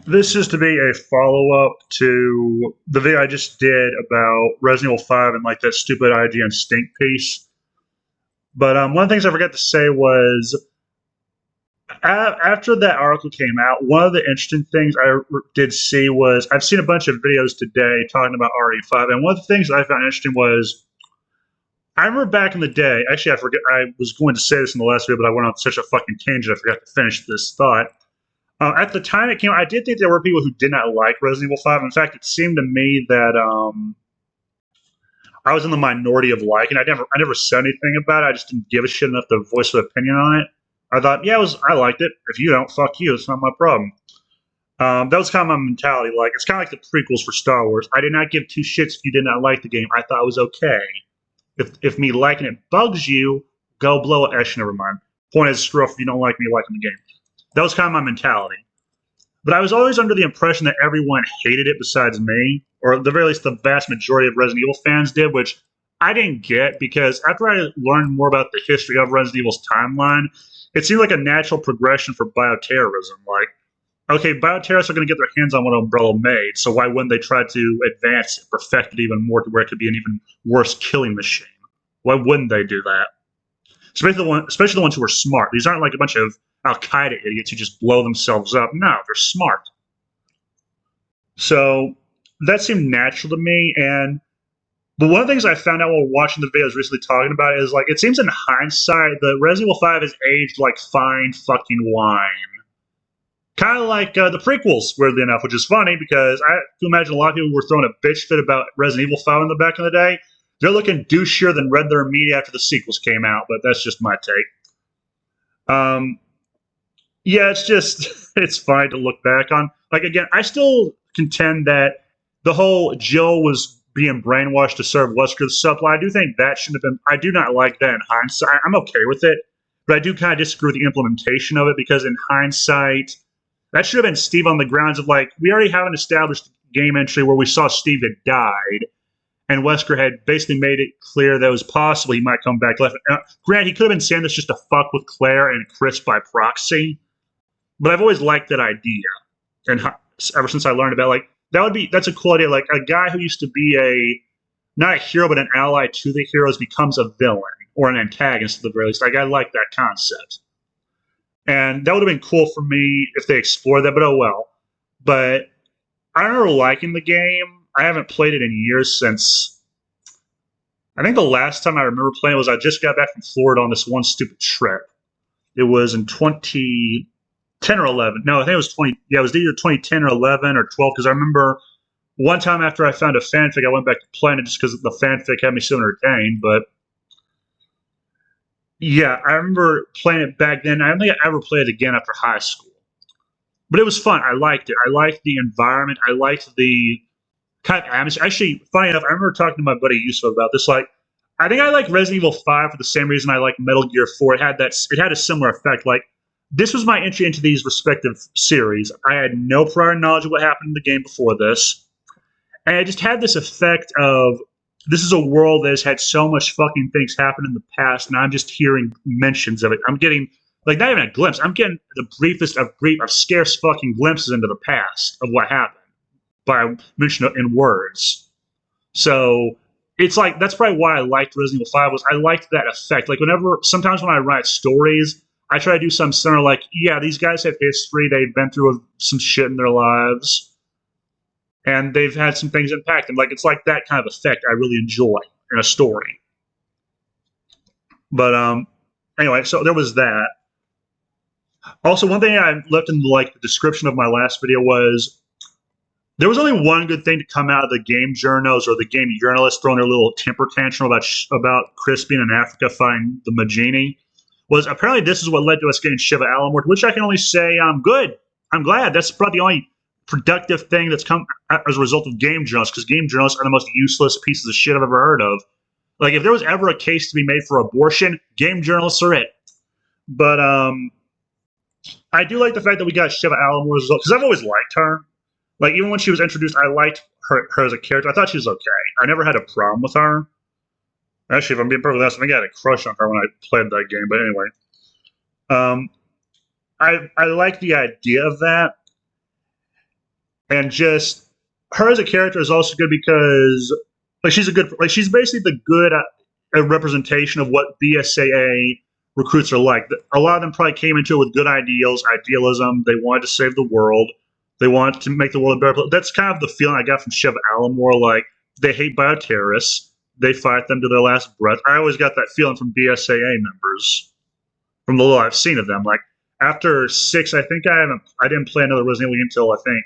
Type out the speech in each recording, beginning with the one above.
This is to be a follow up to the video I just did about Resident Evil 5 and like that stupid IGN stink piece. But one of the things I forgot to say was after that article came out, one of the interesting things did see was I've seen a bunch of videos today talking about RE5, and one of the things I found interesting was I remember back in the day. Actually, I forget. I was going to say this in the last video, but I went on such a fucking tangent. I forgot to finish this thought. At the time it came out, I did think there were people who did not like Resident Evil 5. In fact, it seemed to me that I was in the minority of liking. I never said anything about it. I just didn't give a shit enough to voice an opinion on it. I thought, yeah, I liked it. If you don't, fuck you. It's not my problem. That was kind of my mentality. Like it's kind of like the prequels for Star Wars. I did not give two shits if you did not like the game. I thought it was okay. If me liking it bugs you, go blow it. Actually, never mind. Point is, screw off if you don't like me liking the game. That was kind of my mentality. But I was always under the impression that everyone hated it besides me, or at the very least, the vast majority of Resident Evil fans did, which I didn't get because after I learned more about the history of Resident Evil's timeline, it seemed like a natural progression for bioterrorism. Like, okay, bioterrorists are going to get their hands on what Umbrella made, so why wouldn't they try to advance it, perfect it even more to where it could be an even worse killing machine? Why wouldn't they do that? Especially the ones who are smart. These aren't like a bunch of Al Qaeda idiots who just blow themselves up. No, they're smart. So that seemed natural to me. But one of the things I found out while watching the videos recently talking about it is like it seems in hindsight that Resident Evil 5 has aged like fine fucking wine. Kind of like the prequels, weirdly enough, which is funny because I can imagine a lot of people were throwing a bitch fit about Resident Evil 5 in the back of the day. They're looking douchier than Red Letter Media after the sequels came out, but that's just my take. Yeah, it's just it's fine to look back on. Like again, I still contend that the whole Jill was being brainwashed to serve Wesker's supply. I do think that shouldn't have been. I do not like that in hindsight. I'm okay with it, but I do kind of disagree with the implementation of it because in hindsight, that should have been Steve on the grounds of like we already have an established game entry where we saw Steve had died, and Wesker had basically made it clear that it was possible he might come back. Granted, he could have been saying this just to fuck with Claire and Chris by proxy. But I've always liked that idea, and ever since I learned about like that's a cool idea. Like a guy who used to be not a hero but an ally to the heroes becomes a villain or an antagonist at the very least. Like I like that concept, and that would have been cool for me if they explored that. But oh well. But I remember liking the game. I haven't played it in years since. I think the last time I remember playing it was I just got back from Florida on this one stupid trip. It was in 2010 or 11. No, I think it was 20. Yeah, it was either 2010 or 11 or 12 because I remember one time after I found a fanfic, I went back to playing it just because the fanfic had me so entertained. But yeah, I remember playing it back then. I don't think I ever played it again after high school. But it was fun. I liked it. I liked the environment. I liked the kind of atmosphere. Actually, funny enough, I remember talking to my buddy Yusuf about this. Like, I think I like Resident Evil 5 for the same reason I like Metal Gear 4. It had a similar effect. Like, this was my entry into these respective series. I had no prior knowledge of what happened in the game before this. And it just had this effect of this is a world that has had so much fucking things happen in the past, and I'm just hearing mentions of it. I'm getting, like, not even a glimpse. I'm getting the briefest of scarce fucking glimpses into the past of what happened by mention in words. So it's like that's probably why I liked Resident Evil 5 was I liked that effect. Like sometimes when I write stories, I try to do some similar like, yeah, these guys have history, they've been through some shit in their lives, and they've had some things impact them. Like it's like that kind of effect I really enjoy in a story. But anyway, so there was that. Also, one thing I left in like the description of my last video was there was only one good thing to come out of the game journals or the game journalists throwing their little temper tantrum about Chris being in Africa fighting the Majini. Was apparently this is what led to us getting Shiva Alamort, which I can only say I'm good. I'm glad. That's probably the only productive thing that's come as a result of game journalists, because game journalists are the most useless pieces of shit I've ever heard of. Like, if there was ever a case to be made for abortion, game journalists are it. But I do like the fact that we got Shiva Alamort as well, because I've always liked her. Like, even when she was introduced, I liked her as a character. I thought she was okay. I never had a problem with her. Actually, if I'm being perfectly honest, I think I had a crush on her when I played that game. But anyway, I like the idea of that. and just her as a character is also good because she's basically the good representation of what BSAA recruits are like. A lot of them probably came into it with good ideals, idealism. They wanted to save the world. They wanted to make the world a better place. That's kind of the feeling I got from Chev Alamore. Like, they hate bioterrorists. They fight them to their last breath. I always got that feeling from BSAA members, from the little I've seen of them. Like, after 6, I think I didn't play another Resident Evil game until I think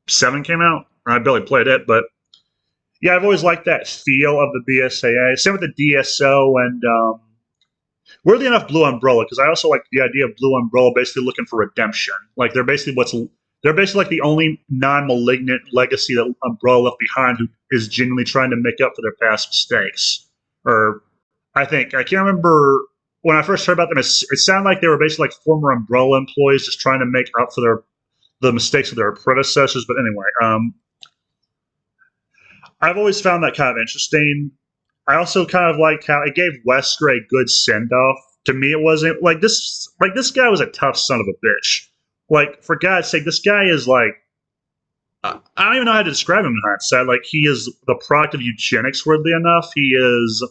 7 came out. I barely played it, but yeah, I've always liked that feel of the BSAA. Same with the DSO and weirdly enough, Blue Umbrella, because I also like the idea of Blue Umbrella basically looking for redemption. Like, they're basically like the only non-malignant legacy that Umbrella left behind who is genuinely trying to make up for their past mistakes. Or I can't remember when I first heard about them. It sounded like they were basically like former Umbrella employees just trying to make up for the mistakes of their predecessors. But anyway, I've always found that kind of interesting. I also kind of like how it gave Wesker a good send off. To me, it wasn't like this. Like, this guy was a tough son of a bitch. Like, for God's sake, this guy is like, I don't even know how to describe him in hindsight. Like, he is the product of eugenics. Weirdly enough, he is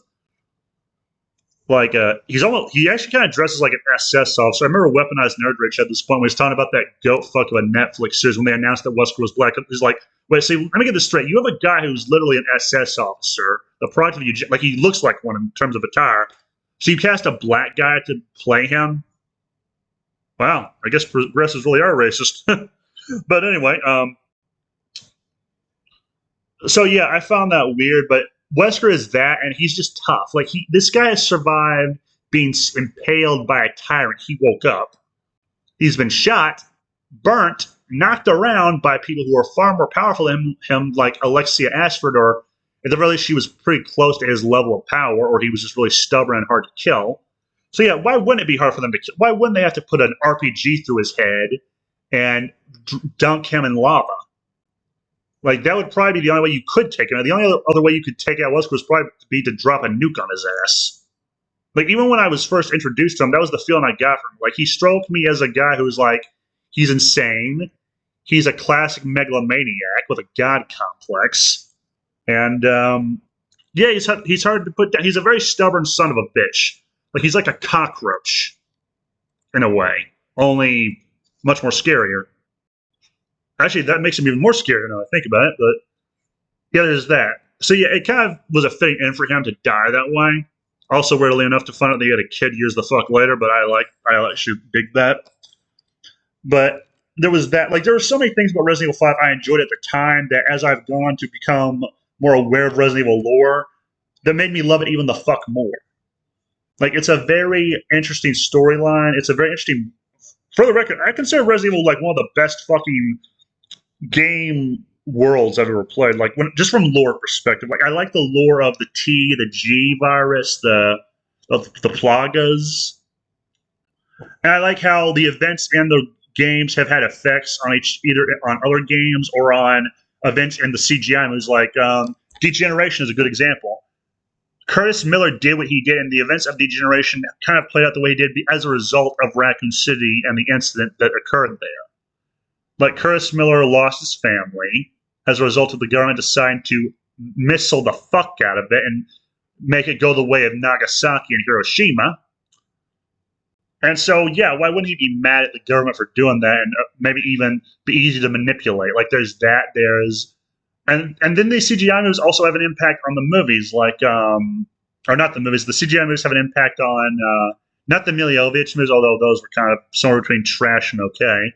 like he actually kind of dresses like an SS officer. I remember Weaponized Nerd Rage at this point when he was talking about that goat fuck of a Netflix series when they announced that Wesker was black. He's like, wait, see, let me get this straight. You have a guy who's literally an SS officer, the product of eugenics. Like, he looks like one in terms of attire. So you cast a black guy to play him? Wow, I guess progressives really are racist. But anyway, so yeah, I found that weird, but Wesker is that, and he's just tough. Like, this guy has survived being impaled by a tyrant. He woke up. He's been shot, burnt, knocked around by people who are far more powerful than him, like Alexia Ashford, or at the very least, she was pretty close to his level of power, or he was just really stubborn and hard to kill. So yeah, why wouldn't it be hard for them to kill? Why wouldn't they have to put an RPG through his head and dunk him in lava? Like, that would probably be the only way you could take him. The only other way you could take out Wesker was probably to be to drop a nuke on his ass. Like, even when I was first introduced to him, that was the feeling I got from him. Like, he struck me as a guy who's like, he's insane. He's a classic megalomaniac with a god complex. And, yeah, he's hard to put down. He's a very stubborn son of a bitch. Like, he's like a cockroach, in a way. Only much more scarier. Actually, that makes him even more scary now I think about it, but yeah, there's that. So yeah, it kind of was a fitting end for him to die that way. Also, weirdly enough, to find out that he had a kid years the fuck later, but I should dig that. But there was that. Like, there were so many things about Resident Evil 5 I enjoyed at the time that as I've gone to become more aware of Resident Evil lore, that made me love it even the fuck more. Like, it's a very interesting storyline. It's a very interesting. For the record, I consider Resident Evil like one of the best fucking game worlds I've ever played. Like, just from lore perspective, like, I like the lore of the T, the G virus, the plagas, and I like how the events in the games have had effects on either on other games or on events in the CGI movies. Like, Degeneration is a good example. Curtis Miller did what he did, and the events of Degeneration kind of played out the way he did as a result of Raccoon City and the incident that occurred there. Like, Curtis Miller lost his family as a result of the government deciding to missile the fuck out of it and make it go the way of Nagasaki and Hiroshima. And so, yeah, why wouldn't he be mad at the government for doing that and maybe even be easy to manipulate? Like, there's that. And then the CGI movies also have an impact on the movies, like, or not the movies. The CGI movies have an impact on not the Milla Jovovich movies, although those were kind of somewhere between trash and okay.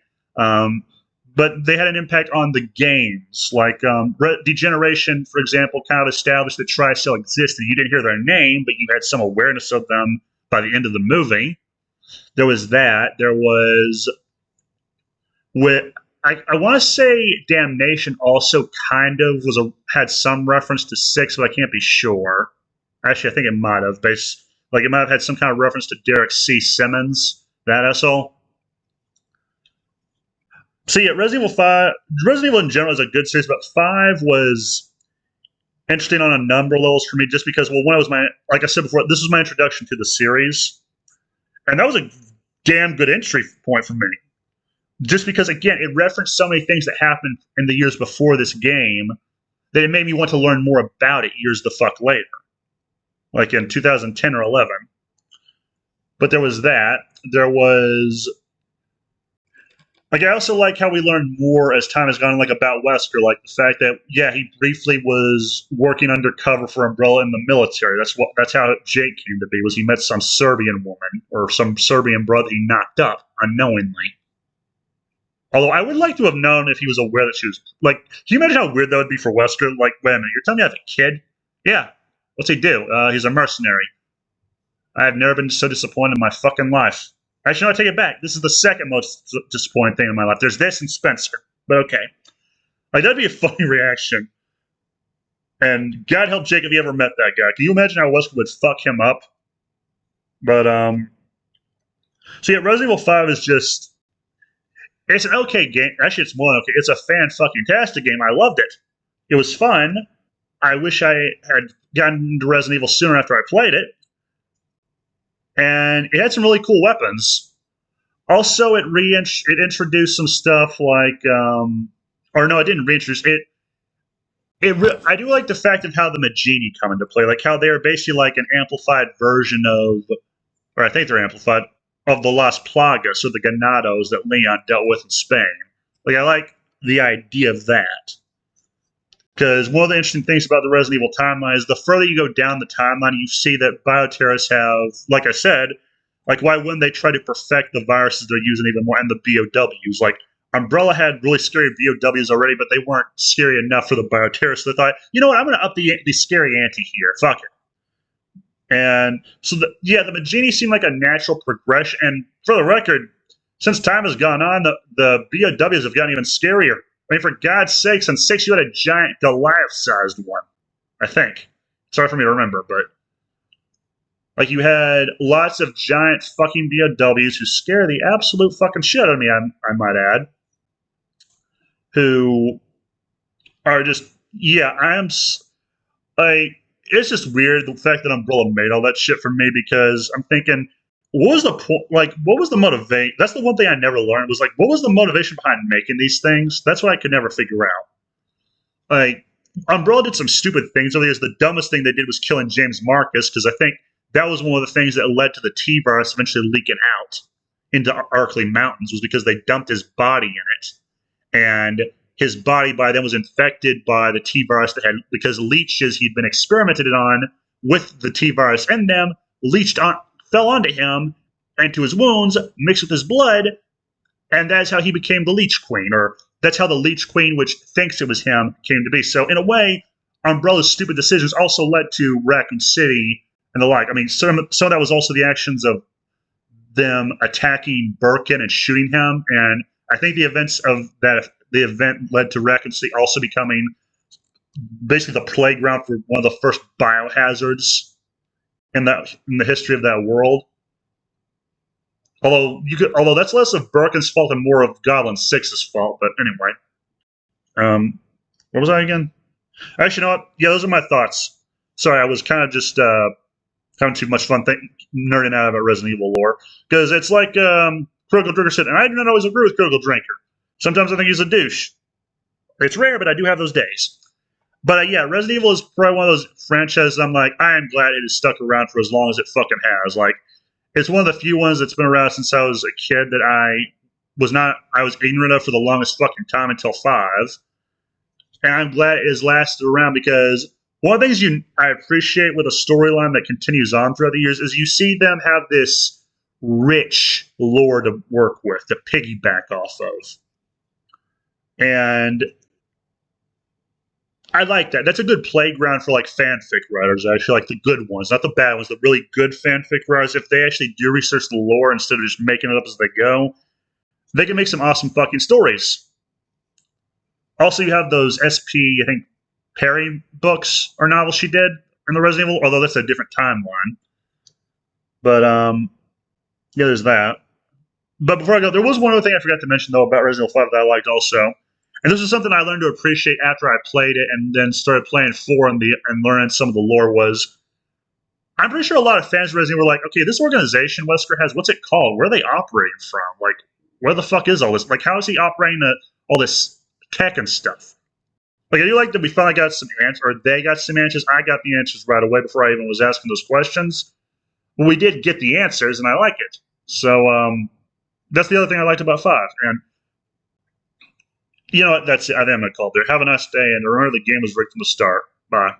But they had an impact on the games. Like, Degeneration, for example, kind of established that TriCell existed. You didn't hear their name, but you had some awareness of them by the end of the movie. There was that. There was I want to say Damnation also kind of had some reference to 6, but I can't be sure. Actually, I think it might have. It might have had some kind of reference to Derek C. Simmons, that asshole. So yeah, Resident Evil in general is a good series, but 5 was interesting on a number of levels for me, just because, well, one, it was like I said before, this was my introduction to the series, and that was a damn good entry point for me. just because, again, it referenced so many things that happened in the years before this game that it made me want to learn more about it years the fuck later, like in 2010 or 11. But there was that. There was like, I also like how we learn more as time has gone on, like about Wesker, like the fact that he briefly was working undercover for Umbrella in the military. That's how Jake came to be. Was he met some Serbian woman or some Serbian brother he knocked up unknowingly. Although I would like to have known if he was aware that she was like. Can you imagine how weird that would be for Wesker? Like, wait a minute, you're telling me I have a kid? Yeah. What's he do? He's a mercenary. I have never been so disappointed in my fucking life. Actually, no, I take it back. This is the second most disappointing thing in my life. There's this and Spencer. But okay. Like, that'd be a funny reaction. And God help Jake if he ever met that guy. Can you imagine how Wesker would fuck him up? But, so yeah, Resident Evil 5 is just, it's an okay game. Actually, it's more than okay. It's a fan-fucking-tastic game. I loved it. It was fun. I wish I had gotten into Resident Evil sooner after I played it. And it had some really cool weapons. Also, it introduced some stuff like, or no, it didn't reintroduce it. I do like the fact of how the Magini come into play, like how they're basically like an amplified version of, or I think they're amplified, of the Las Plagas, or the Ganados that Leon dealt with in Spain. Like, I like the idea of that. Because one of the interesting things about the Resident Evil timeline is the further you go down the timeline, you see that bioterrorists have, like I said, like, why wouldn't they try to perfect the viruses they're using even more, and the BOWs? Like, Umbrella had really scary BOWs already, but they weren't scary enough for the bioterrorists. So they thought, you know what, I'm going to up the scary ante here. Fuck it. And so, the Magini seemed like a natural progression. And for the record, since time has gone on, the BOWs have gotten even scarier. I mean, for God's sakes, in 6 you had a giant Goliath-sized one, I think. It's hard for me to remember, but like, you had lots of giant fucking BOWs who scare the absolute fucking shit out of me, I might add. Who are just, it's just weird the fact that Umbrella made all that shit for me, because I'm thinking, what was the point? Like, what was the motivation? That's the one thing I never learned, was like, what was the motivation behind making these things? That's what I could never figure out. Like, Umbrella did some stupid things over the years. The dumbest thing they did was killing James Marcus, because I think that was one of the things that led to the T-virus eventually leaking out into Arklay Mountains, was because they dumped his body in it. And his body by then was infected by the T-virus because leeches he'd been experimented on with the T-virus in them, fell onto him and to his wounds, mixed with his blood, and that's how he became the Leech Queen, or that's how the Leech Queen, which thinks it was him, came to be. So in a way, Umbrella's stupid decisions also led to Raccoon City and the like. I mean, some of that was also the actions of them attacking Birkin and shooting him, and I think the event led to Raccoon City also becoming basically the playground for one of the first biohazards in the history of that world. Although that's less of Birkin's fault and more of Goblin 6's fault. But anyway, what was I again? Actually, you know what? Yeah, those are my thoughts. Sorry, I was kind of just having too much fun nerding out about Resident Evil lore, because it's like Critical Drinker said, and I do not always agree with Critical Drinker. Sometimes I think he's a douche. It's rare, but I do have those days. But Resident Evil is probably one of those franchises I'm like, I am glad it has stuck around for as long as it fucking has. Like, it's one of the few ones that's been around since I was a kid that I was ignorant of for the longest fucking time until 5. And I'm glad it has lasted around, because one of the things I appreciate with a storyline that continues on throughout the years is you see them have this rich lore to work with, to piggyback off of. And I like that. That's a good playground for like fanfic writers, actually, like the good ones, not the bad ones, the really good fanfic writers. If they actually do research the lore instead of just making it up as they go, they can make some awesome fucking stories. Also, you have those SP, I think, Perry books or novels she did in the Resident Evil, although that's a different timeline. But, there's that. But before I go, there was one other thing I forgot to mention, though, about Resident Evil 5 that I liked also. And this is something I learned to appreciate after I played it and then started playing 4 and learning some of the lore was, I'm pretty sure a lot of fans of Resident Evil were like, okay, this organization Wesker has, what's it called? Where are they operating from? Like, where the fuck is all this? Like, how is he operating all this tech and stuff? Like, I do like that we finally got some answers, or they got some answers. I got the answers right away before I even was asking those questions. But we did get the answers, and I like it. So that's the other thing I liked about 5. And you know what? That's it. I think I'm going to call it there. Have a nice day, and remember the game was rigged from the start. Bye.